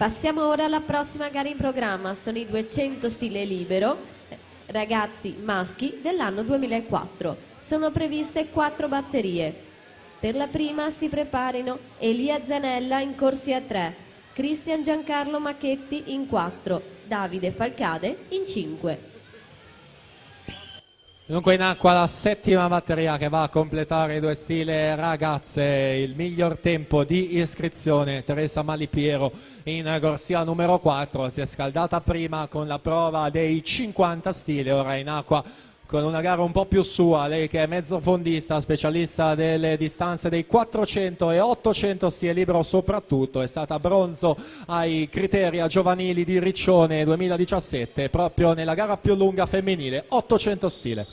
Passiamo ora alla prossima gara in programma, sono i 200 stile libero, ragazzi maschi dell'anno 2004. Sono previste 4 batterie. Per la prima si preparino Elia Zanella in corsia 3, Cristian Giancarlo Macchetti in 4, Davide Falcade in 5. Dunque in acqua la settima batteria che va a completare i 2 stile ragazze. Il miglior tempo di iscrizione, Teresa Malipiero in corsia numero 4, si è scaldata prima con la prova dei 50 stile, ora in acqua con una gara un po' più sua, lei che è mezzofondista, specialista delle distanze dei 400 e 800 stile libero soprattutto, è stata bronzo ai criteri giovanili di Riccione 2017 proprio nella gara più lunga femminile, 800 stile.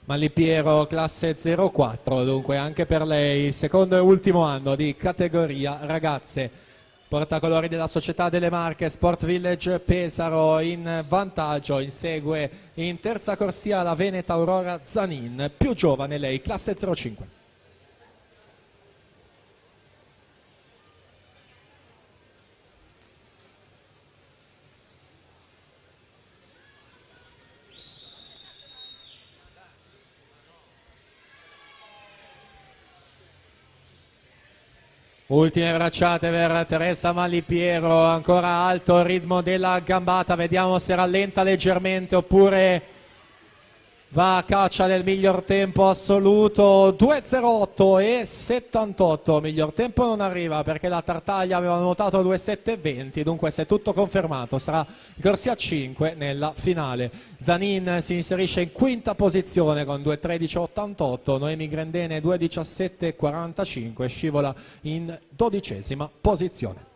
Malipiero classe 04, dunque anche per lei secondo e ultimo anno di categoria ragazze. Portacolori della Società delle Marche Sport Village Pesaro in vantaggio, insegue in terza corsia la veneta Aurora Zanin, più giovane lei, classe 05. Ultime bracciate per Teresa Malipiero, ancora alto il ritmo della gambata, vediamo se rallenta leggermente oppure va a caccia del miglior tempo assoluto. 2.08 e 78, miglior tempo non arriva perché la Tartaglia aveva notato 2.7.20, dunque se tutto confermato sarà corsia 5 nella finale. Zanin si inserisce in quinta posizione con 2.13.88, Noemi Grendene 2.17.45, scivola in 12ª posizione.